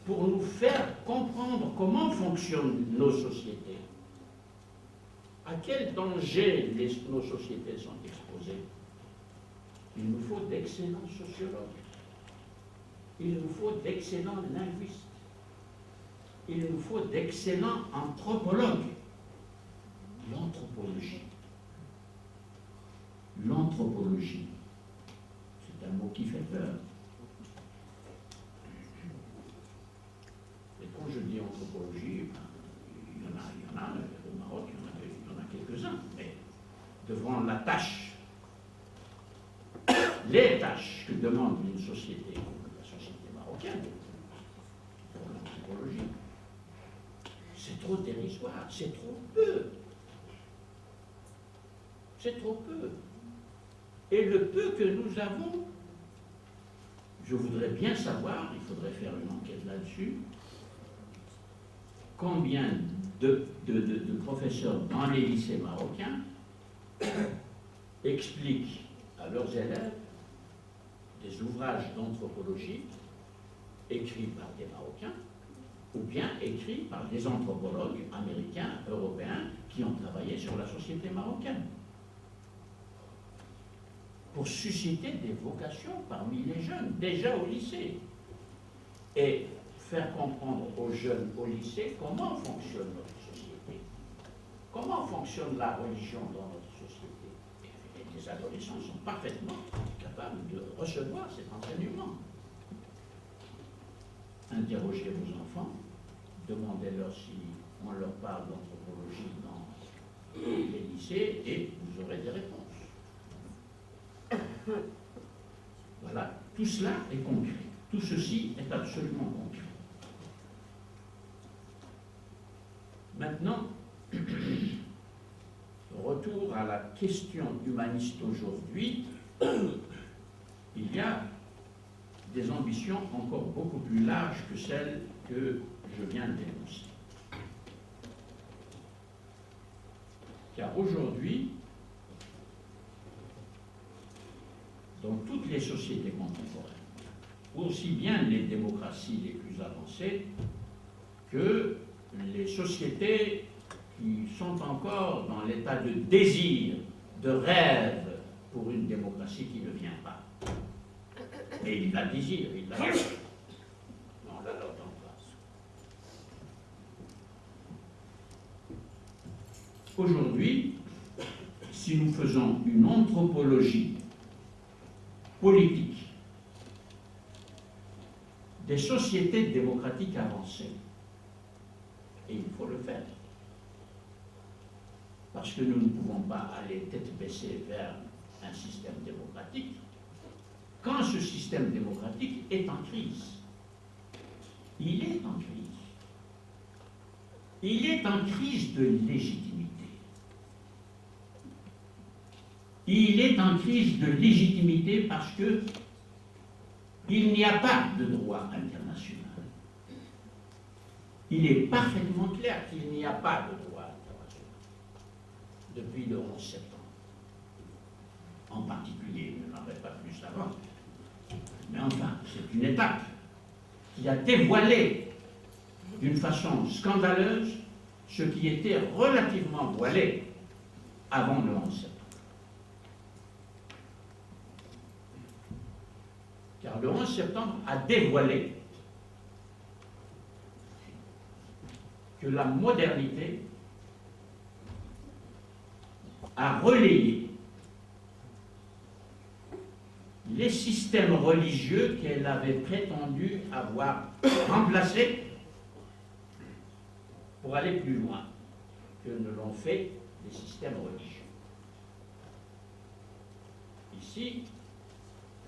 pour nous faire comprendre comment fonctionnent nos sociétés, à quel danger nos sociétés sont exposées, il nous faut d'excellents sociologues, il nous faut d'excellents linguistes, il nous faut d'excellents anthropologues. L'anthropologie, c'est un mot qui fait peur. Et quand je dis anthropologie, il y en a au Maroc, il y en a quelques-uns, mais devant la tâche, les tâches que demande une société, la société marocaine, pour l'anthropologie, c'est trop dérisoire, c'est trop peu. C'est trop peu. Et le peu que nous avons, je voudrais bien savoir, il faudrait faire une enquête là-dessus, combien de professeurs dans les lycées marocains expliquent à leurs élèves des ouvrages d'anthropologie écrits par des Marocains ou bien écrits par des anthropologues américains, européens qui ont travaillé sur la société marocaine, pour susciter des vocations parmi les jeunes, déjà au lycée, et faire comprendre aux jeunes au lycée comment fonctionne notre société, comment fonctionne la religion dans notre société. Et les adolescents sont parfaitement capables de recevoir cet enseignement. Interrogez vos enfants, demandez-leur si on leur parle d'anthropologie dans les lycées et vous aurez des réponses. Voilà, tout cela est concret. Tout ceci est absolument concret. Maintenant, retour à la question humaniste aujourd'hui, il y a des ambitions encore beaucoup plus larges que celles que je viens d'énoncer. Car aujourd'hui, dans toutes les sociétés contemporaines, aussi bien les démocraties les plus avancées que les sociétés qui sont encore dans l'état de désir, de rêve pour une démocratie qui ne vient pas. Mais ils la désirent, ils la veulent. Mais on la leur donne pas. Aujourd'hui, si nous faisons une anthropologie politique des sociétés démocratiques avancées, et il faut le faire, parce que nous ne pouvons pas aller tête baissée vers un système démocratique quand ce système démocratique est en crise. Il est en crise. Il est en crise de légitimité. il est en crise de légitimité parce que il n'y a pas de droit international. Il est parfaitement clair qu'il n'y a pas de droit international depuis le 11 septembre. En particulier, je n'en vais pas plus avant. Mais enfin, c'est une étape qui a dévoilé d'une façon scandaleuse ce qui était relativement voilé avant le 11 septembre. Car le 11 septembre a dévoilé que la modernité a relayé les systèmes religieux qu'elle avait prétendu avoir remplacés pour aller plus loin que ne l'ont fait les systèmes religieux. Ici,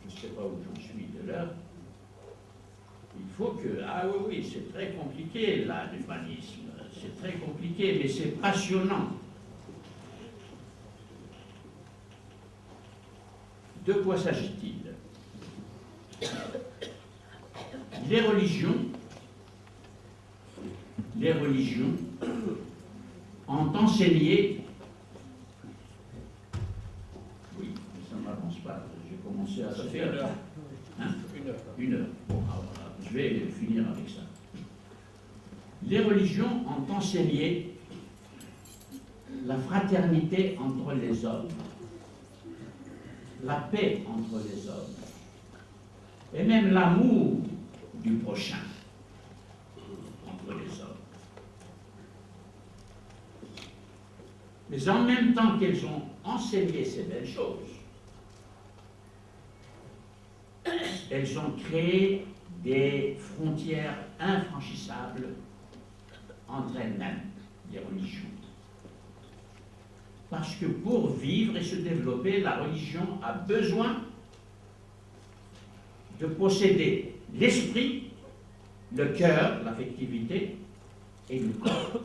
je ne sais pas où j'en suis de l'heure, il faut que... Ah oui, oui, c'est très compliqué, là, l'humanisme. C'est très compliqué, mais c'est passionnant. De quoi s'agit-il? Les religions ont enseigné... Oui, mais ça ne m'avance pas. J'ai commencé à... Ça fait 1 heure. Hein? 1 heure. 1 heure. Bon, alors, je vais finir avec ça. Les religions ont enseigné la fraternité entre les hommes, la paix entre les hommes, et même l'amour du prochain entre les hommes. Mais en même temps qu'elles ont enseigné ces belles choses, elles ont créé des frontières infranchissables entre elles-mêmes, les religions. Parce que pour vivre et se développer, la religion a besoin de posséder l'esprit, le cœur, l'affectivité, et le corps.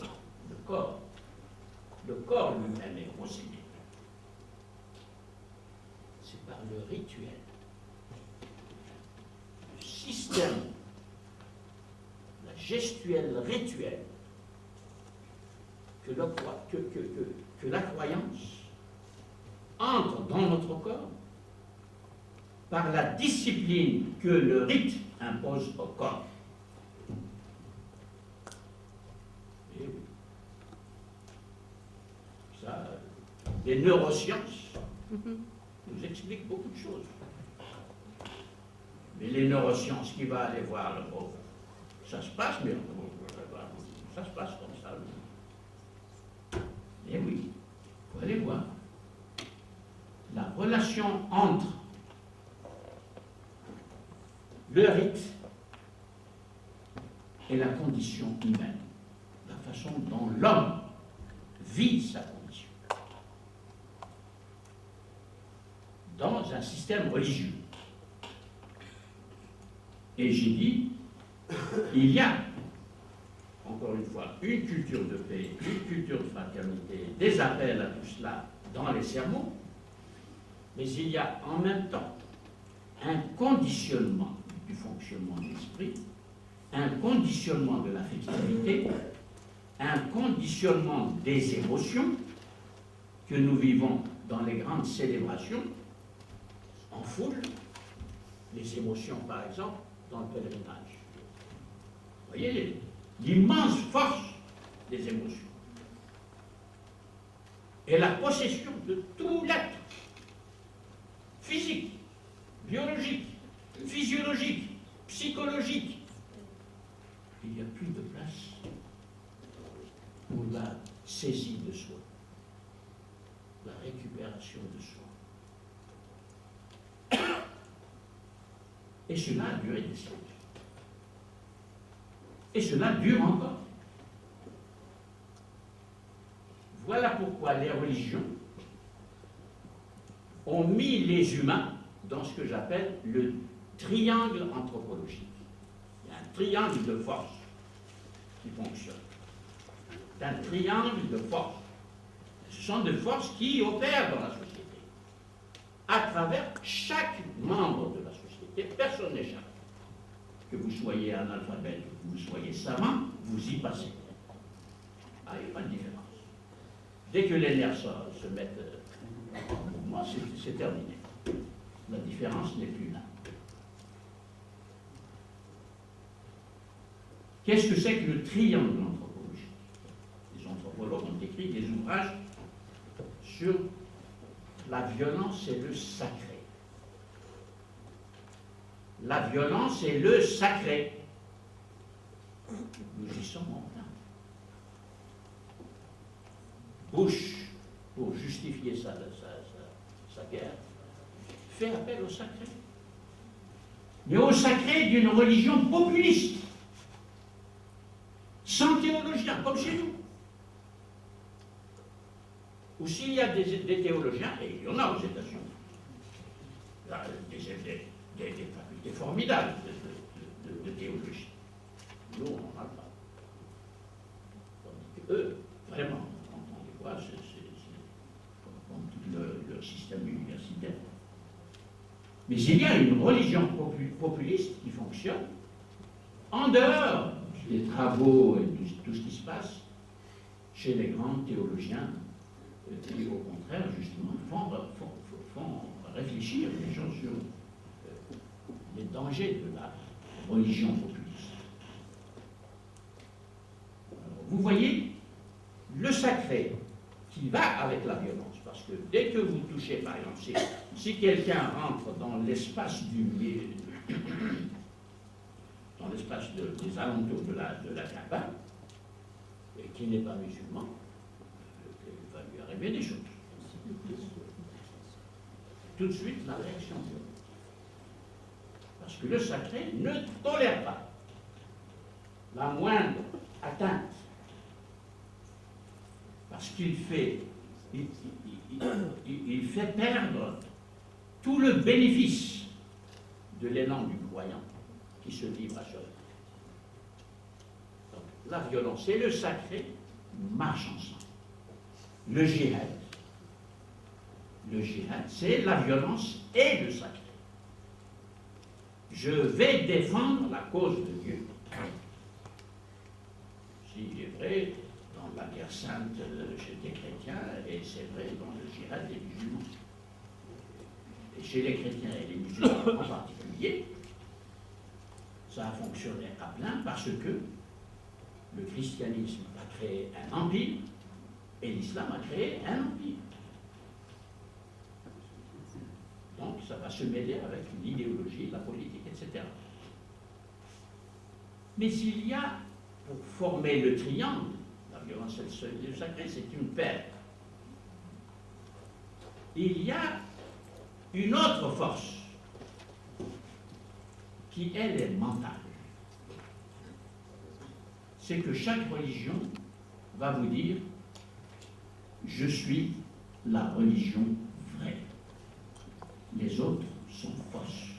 Le corps. Le corps lui-même est possédé. C'est par le rituel. Le système, la gestuelle rituelle, que la croyance entre dans notre corps par la discipline que le rite impose au corps. Et oui. Ça, les neurosciences nous expliquent beaucoup de choses. Mais les neurosciences, qui va aller voir le pauvre? Ça se passe, mais ça se passe comme ça. Eh oui, il faut aller voir. La relation entre le rite et la condition humaine, la façon dont l'homme vit sa condition, dans un système religieux. Et j'ai dit, il y a, encore une fois, une culture de paix, une culture de fraternité, des appels à tout cela dans les sermons, mais il y a en même temps un conditionnement du fonctionnement de l'esprit, un conditionnement de l'affectivité, un conditionnement des émotions que nous vivons dans les grandes célébrations, en foule, les émotions par exemple dans le pèlerinage. Vous voyez l'immense force des émotions et la possession de tout l'être physique, biologique, physiologique, psychologique. Il n'y a plus de place pour la saisie de soi, la récupération de soi. Et cela a duré des siècles. Et cela dure encore. Voilà pourquoi les religions ont mis les humains dans ce que j'appelle le triangle anthropologique. Il y a un triangle de force qui fonctionne. C'est un triangle de force. Ce sont des forces qui opèrent dans la société. travers chaque membre de la société. Personne n'échappe. Que vous soyez analphabète, que vous soyez savant, vous y passez. Ah, il n'y a pas de différence. Dès que les nerfs se mettent en mouvement, c'est terminé. La différence n'est plus là. Qu'est-ce que c'est que le triangle anthropologique? Les anthropologues ont écrit des ouvrages sur la violence et le sacré. La violence et le sacré. Nous y sommes en plein. Bush, pour justifier sa guerre, fait appel au sacré. Mais au sacré d'une religion populiste, sans théologien, comme chez nous. Ou s'il y a des théologiens, et il y en a aux États-Unis, des facultés formidables de théologie. Nous, on n'en a pas. Tandis qu'eux, vraiment, quand on les voit, c'est comme tout leur système universitaire. Mais il y a une religion populiste qui fonctionne en dehors des travaux et tout ce qui se passe chez les grands théologiens qui, au contraire, justement, font réfléchir les gens sur les dangers de la religion populiste. Alors, vous voyez, le sacré qui va avec la violence, parce que dès que vous touchez, par exemple, si quelqu'un rentre dans l'espace dans l'espace des alentours de la Kaaba, et qui n'est pas musulman, il va lui arriver des choses. Tout de suite, la réaction violente. Parce que le sacré ne tolère pas la moindre atteinte. Parce qu'il fait, il fait perdre tout le bénéfice de l'élan du croyant qui se livre à cela. Donc, la violence et le sacré marchent ensemble. Le djihad, c'est la violence et le sacré. Je vais défendre la cause de Dieu. S'il est vrai dans la guerre sainte chez les chrétiens, et c'est vrai dans le djihad des musulmans. Et chez les chrétiens et les musulmans en particulier, ça a fonctionné à plein parce que le christianisme a créé un empire et l'islam a créé un empire. Donc ça va se mêler avec l'idéologie, la politique, etc. Mais il y a, pour former le triangle, la violence et le sacré, c'est une paire. Il y a une autre force qui, elle, est mentale. C'est que chaque religion va vous dire « Je suis la religion vraie. Les autres sont fausses.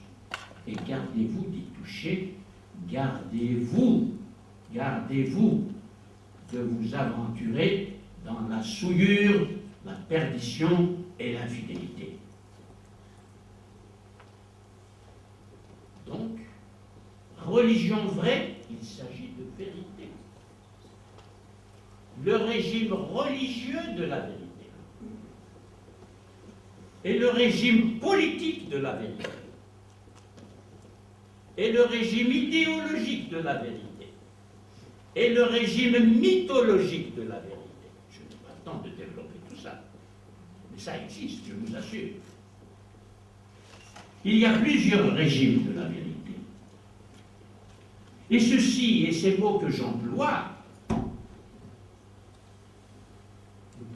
Et gardez-vous d'y toucher, gardez-vous de vous aventurer dans la souillure, la perdition et l'infidélité. » Donc, religion vraie, il s'agit de vérité. Le régime religieux de la vérité. Et le régime politique de la vérité. Et le régime idéologique de la vérité. Et le régime mythologique de la vérité. Je n'ai pas le temps de développer tout ça. Mais ça existe, je vous assure. Il y a plusieurs régimes de la vérité. Et ceci, et ces mots que j'emploie, nous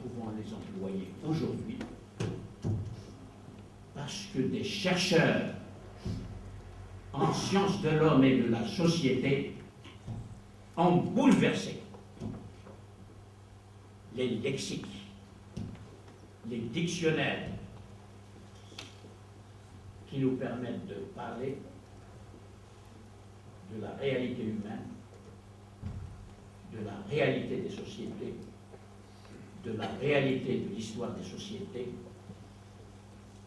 pouvons les employer aujourd'hui parce que des chercheurs en sciences de l'homme et de la société ont bouleversé les lexiques, les dictionnaires qui nous permettent de parler de la réalité humaine, de la réalité des sociétés, de la réalité de l'histoire des sociétés,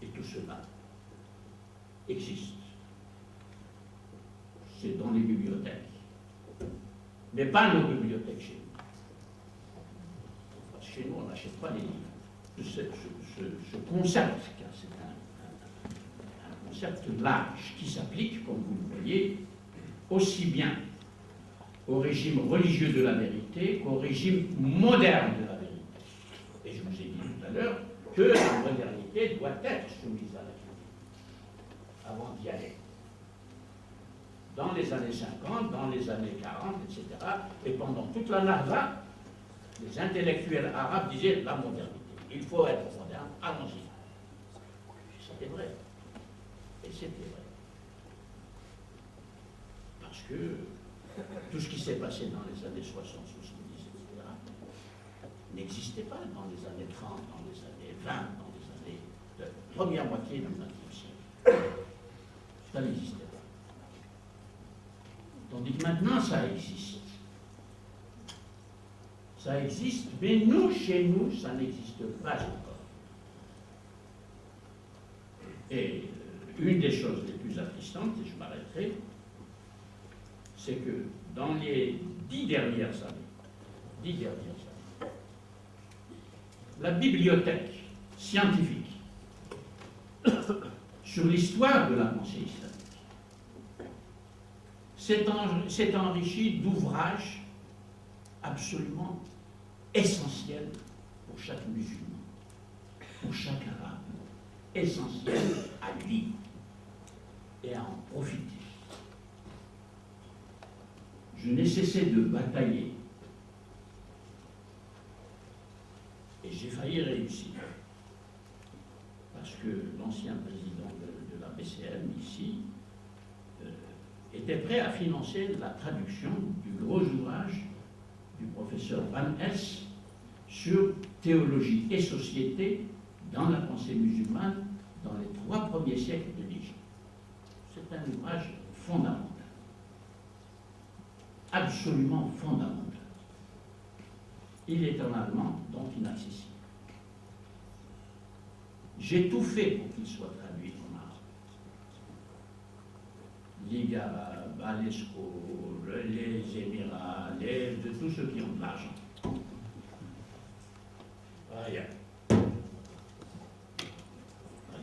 et tout cela existe. C'est dans les bibliothèques. Mais pas nos bibliothèques chez nous. Parce que chez nous, on n'achète pas les livres. Ce concept, car c'est un concept large qui s'applique, comme vous le voyez, aussi bien au régime religieux de la vérité qu'au régime moderne de la vérité. Et je vous ai dit tout à l'heure que la modernité doit être soumise à la critique avant d'y aller. Dans les années 50, dans les années 40, etc., et pendant toute la Nahda, les intellectuels arabes disaient la modernité. Il faut être moderne, allons-y. C'était vrai. Et c'était vrai. Parce que tout ce qui s'est passé dans les années 60, 70, etc., n'existait pas dans les années 30, dans les années 20, dans les années de première moitié du XXe siècle. Ça n'existait pas. Tandis que maintenant, ça existe. Ça existe, mais nous, chez nous, ça n'existe pas encore. Et une des choses les plus attristantes, et je m'arrêterai, c'est que dans les 10 dernières années, la bibliothèque scientifique sur l'histoire de la pensée islamique s'est enrichie d'ouvrages absolument essentiels pour chaque musulman, pour chaque arabe, essentiels à lire et à en profiter. Je n'ai cessé de batailler et j'ai failli réussir parce que l'ancien président de la BCM ici était prêt à financer la traduction du gros ouvrage du professeur Van Hesse sur théologie et société dans la pensée musulmane dans les 3 premiers siècles de l'Égypte. C'est un ouvrage fondamental. Absolument fondamental. Il est en allemand, donc inaccessible. J'ai tout fait pour qu'il soit traduit en arabe. Ligue arabe, Alesco, les Émirats, de tous ceux qui ont de l'argent. Rien.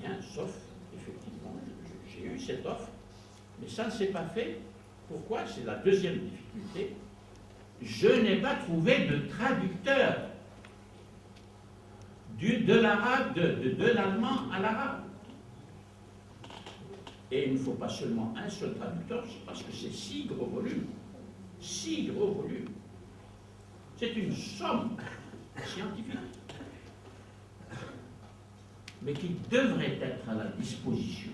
Rien, sauf, effectivement, j'ai eu cette offre, mais ça ne s'est pas fait. Pourquoi? C'est la deuxième difficulté. Je n'ai pas trouvé de traducteur de l'arabe, de l'allemand à l'arabe. Et il ne faut pas seulement un seul traducteur, parce que c'est 6 gros volumes. 6 gros volumes. C'est une somme scientifique, mais qui devrait être à la disposition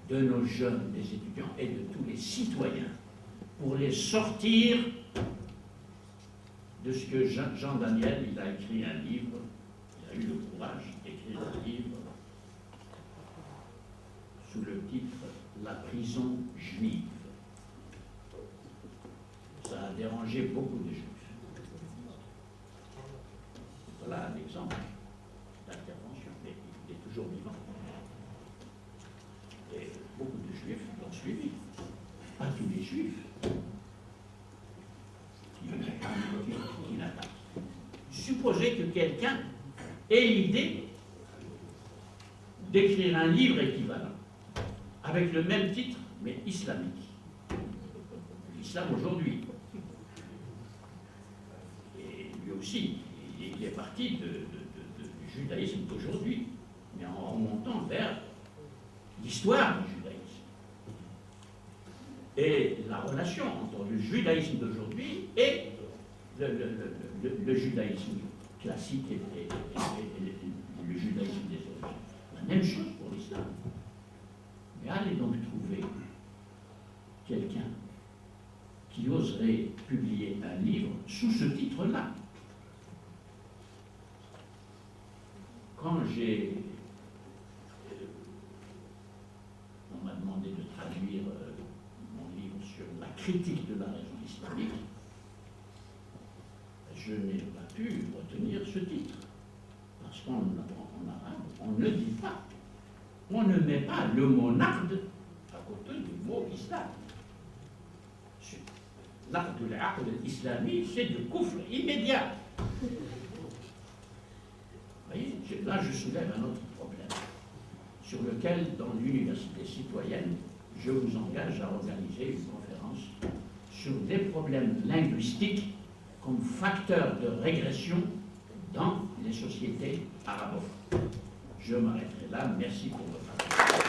de nos jeunes, des étudiants et de tous les citoyens pour les sortir de ce que Jean Daniel, il a écrit un livre, il a eu le courage d'écrire un livre sous le titre « La prison juive ». Ça a dérangé beaucoup de juifs. Voilà un exemple d'intervention, mais il est toujours vivant. Et beaucoup de juifs l'ont suivi. Pas tous les juifs qui l'attaquent. Supposez que quelqu'un ait l'idée d'écrire un livre équivalent, avec le même titre, mais islamique. L'islam aujourd'hui. Et lui aussi, il est parti du judaïsme d'aujourd'hui, mais en remontant vers l'histoire du judaïsme. Et la relation entre le judaïsme d'aujourd'hui et le judaïsme classique et le judaïsme des origines. La même chose pour l'islam. Mais allez donc trouver quelqu'un qui oserait publier un livre sous ce titre-là. Quand on m'a demandé de traduire mon livre sur la critique de la raison islamique, je n'ai pas pu retenir ce titre. Parce qu'en arabe, on ne dit pas on ne met pas le mot naqd à côté du mot islam. Naqd al-aqd al-islami, c'est du kufr immédiat. Vous voyez, là je soulève un autre problème, sur lequel, dans l'université citoyenne, je vous engage à organiser une conférence sur des problèmes linguistiques comme facteur de régression dans les sociétés arabophones. Je m'arrêterai là. Merci pour votre attention.